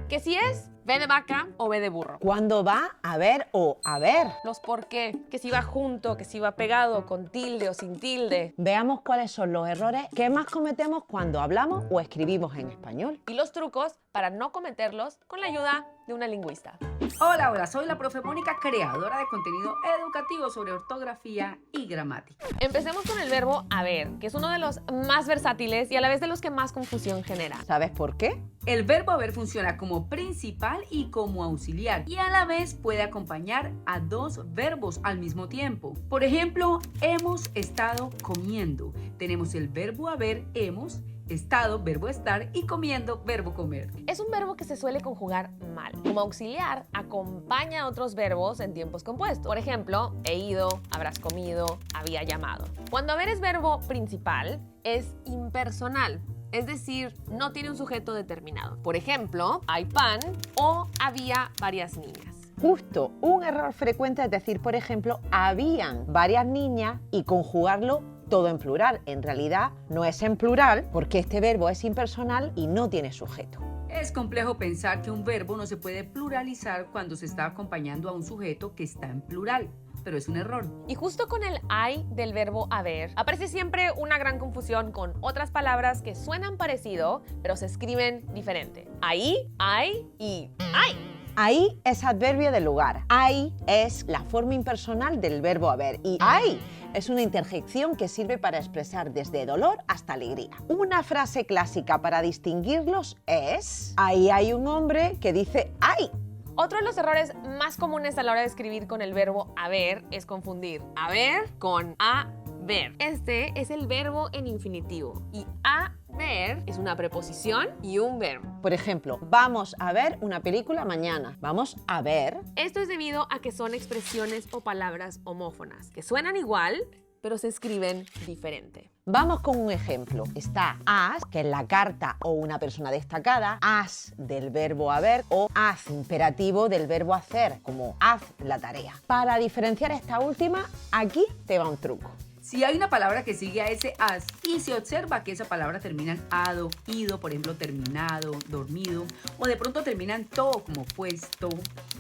que si es B de vaca o B de burro. ¿Cuándo va a ver o a ver? Los por qué, que si va junto, que si va pegado, con tilde o sin tilde. Veamos cuáles son los errores que más cometemos cuando hablamos o escribimos en español. Y los trucos para no cometerlos con la ayuda de una lingüista. Hola, soy la profe Mónica, creadora de contenido educativo sobre ortografía y gramática. Empecemos con el verbo haber, que es uno de los más versátiles y a la vez de los que más confusión genera. ¿Sabes por qué? El verbo haber funciona como principal y como auxiliar y a la vez puede acompañar a dos verbos al mismo tiempo. Por ejemplo, hemos estado comiendo. Tenemos el verbo haber, hemos, estado, verbo estar y comiendo, verbo comer. Es un verbo que se suele conjugar mal. Como auxiliar, acompaña a otros verbos en tiempos compuestos. Por ejemplo, he ido, habrás comido, había llamado. Cuando haber es verbo principal, es impersonal. Es decir, no tiene un sujeto determinado. Por ejemplo, hay pan o había varias niñas. Justo, un error frecuente es decir, por ejemplo, habían varias niñas y conjugarlo todo en plural. En realidad no es en plural porque este verbo es impersonal y no tiene sujeto. Es complejo pensar que un verbo no se puede pluralizar cuando se está acompañando a un sujeto que está en plural, pero es un error. Y justo con el hay del verbo haber, aparece siempre una gran confusión con otras palabras que suenan parecido, pero se escriben diferente. Ahí, hay y hay. Ahí es adverbio de lugar. Ahí es la forma impersonal del verbo haber. Y ahí es una interjección que sirve para expresar desde dolor hasta alegría. Una frase clásica para distinguirlos es: ahí hay un hombre que dice ¡ay! Otro de los errores más comunes a la hora de escribir con el verbo haber es confundir haber con haber. Este es el verbo en infinitivo y haber es una preposición y un verbo. Por ejemplo, vamos a ver una película mañana. Vamos a ver. Esto es debido a que son expresiones o palabras homófonas, que suenan igual, pero se escriben diferente. Vamos con un ejemplo. Está as, que es la carta o una persona destacada, as del verbo haber o haz imperativo del verbo hacer, como haz la tarea. Para diferenciar esta última, aquí te va un truco. Si hay una palabra que sigue a ese as y se observa que esa palabra termina en ado, ido, por ejemplo, terminado, dormido, o de pronto termina en to, como puesto,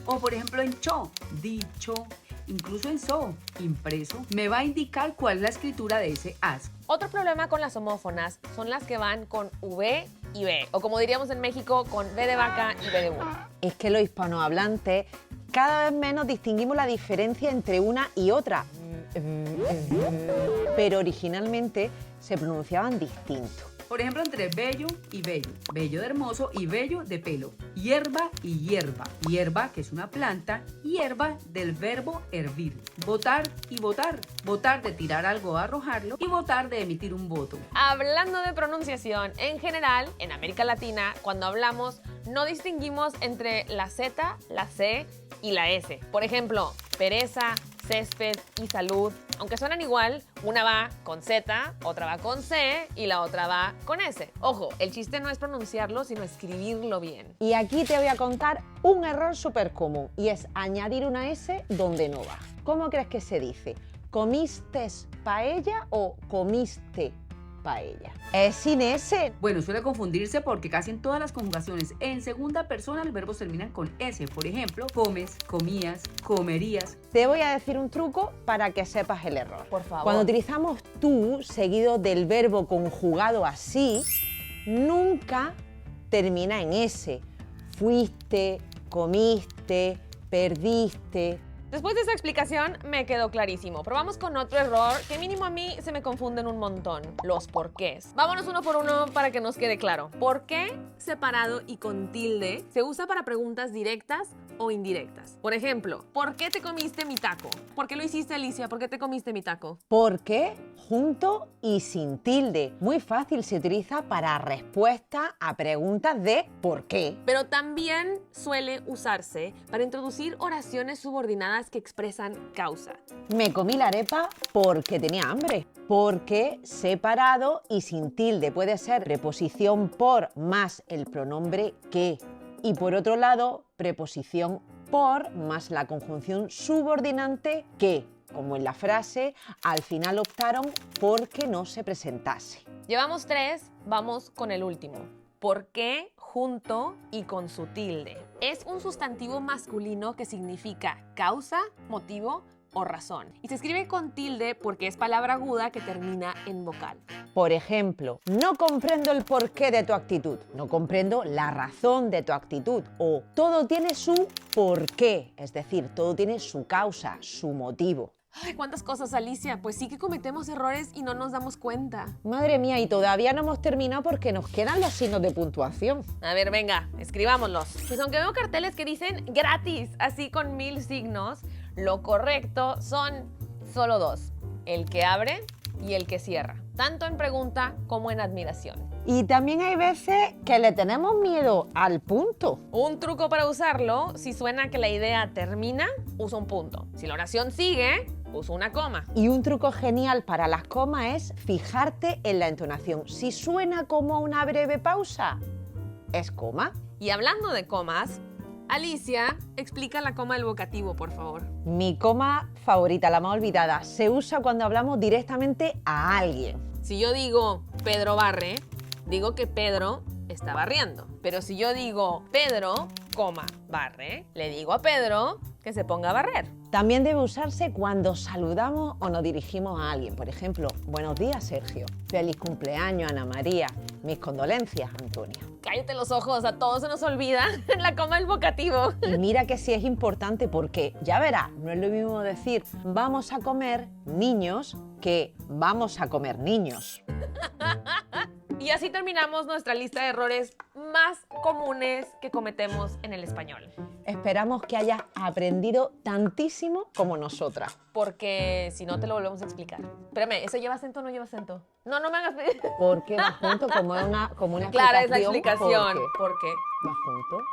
o por ejemplo en cho, dicho, incluso en so, impreso, me va a indicar cuál es la escritura de ese as. Otro problema con las homófonas son las que van con V y B, o como diríamos en México, con B de vaca y B de burro. Es que los hispanohablantes cada vez menos distinguimos la diferencia entre una y otra. Pero originalmente se pronunciaban distinto. Por ejemplo, entre bello y bello, bello de hermoso y bello de pelo, hierba y hierba, hierba que es una planta, hierba del verbo hervir, votar y votar, votar de tirar algo o arrojarlo y votar de emitir un voto. Hablando de pronunciación, en general, en América Latina, cuando hablamos, no distinguimos entre la Z, la C y la S. Por ejemplo, pereza, césped y salud, aunque suenan igual, una va con Z, otra va con C y la otra va con S. Ojo, el chiste no es pronunciarlo, sino escribirlo bien. Y aquí te voy a contar un error súper común y es añadir una S donde no va. ¿Cómo crees que se dice? ¿Comiste paella o comiste paella? Es sin S. Bueno, suele confundirse porque casi en todas las conjugaciones en segunda persona los verbos terminan con S. Por ejemplo, comes, comías, comerías. Te voy a decir un truco para que sepas el error. Por favor. Cuando utilizamos tú seguido del verbo conjugado así, nunca termina en S. Fuiste, comiste, perdiste. Después de esa explicación me quedó clarísimo, pero vamos con otro error que mínimo a mí se me confunden un montón, los porqués. Vámonos uno por uno para que nos quede claro. ¿Por qué separado y con tilde se usa para preguntas directas o indirectas? Por ejemplo, ¿por qué te comiste mi taco? ¿Por qué lo hiciste, Alicia? ¿Por qué te comiste mi taco? ¿Por qué? Junto y sin tilde. Muy fácil, se utiliza para respuesta a preguntas de ¿por qué? Pero también suele usarse para introducir oraciones subordinadas que expresan causa. Me comí la arepa porque tenía hambre. Porque separado y sin tilde puede ser preposición por más el pronombre que. Y por otro lado, preposición por más la conjunción subordinante que, como en la frase, al final optaron porque no se presentase. Llevamos 3, vamos con el último. ¿Por qué junto y con su tilde. Es un sustantivo masculino que significa causa, motivo o razón. Y se escribe con tilde porque es palabra aguda que termina en vocal. Por ejemplo, no comprendo el porqué de tu actitud, no comprendo la razón de tu actitud, o todo tiene su porqué, es decir, todo tiene su causa, su motivo. Ay, ¿cuántas cosas, Alicia? Pues sí que cometemos errores y no nos damos cuenta. Madre mía, y todavía no hemos terminado porque nos quedan los signos de puntuación. A ver, venga, escribámoslos. Pues aunque veo carteles que dicen gratis, así con 1000 signos, lo correcto son solo 2. El que abre y el que cierra. Tanto en pregunta como en admiración. Y también hay veces que le tenemos miedo al punto. Un truco para usarlo, si suena que la idea termina, usa un punto. Si la oración sigue, usa una coma. Y un truco genial para las comas es fijarte en la entonación. Si suena como una breve pausa, es coma. Y hablando de comas, Alicia, explica la coma del vocativo, por favor. Mi coma favorita, la más olvidada, se usa cuando hablamos directamente a alguien. Si yo digo Pedro barre, digo que Pedro está barriendo. Pero si yo digo Pedro, barre, le digo a Pedro que se ponga a barrer. También debe usarse cuando saludamos o nos dirigimos a alguien. Por ejemplo, buenos días, Sergio. Feliz cumpleaños, Ana María. Mis condolencias, Antonia. Cállate los ojos, a todos se nos olvida la coma del vocativo. Y mira que sí es importante porque, ya verás, no es lo mismo decir vamos a comer niños que vamos a comer niños. Y así terminamos nuestra lista de errores más comunes que cometemos en el español. Esperamos que hayas aprendido tantísimo como nosotras. Porque si no te lo volvemos a explicar. Espérame, ¿eso lleva acento o no lleva acento? No, no me hagas pedir. Porque va junto como una Clara es la explicación, explicación. porque ¿Por qué? va junto.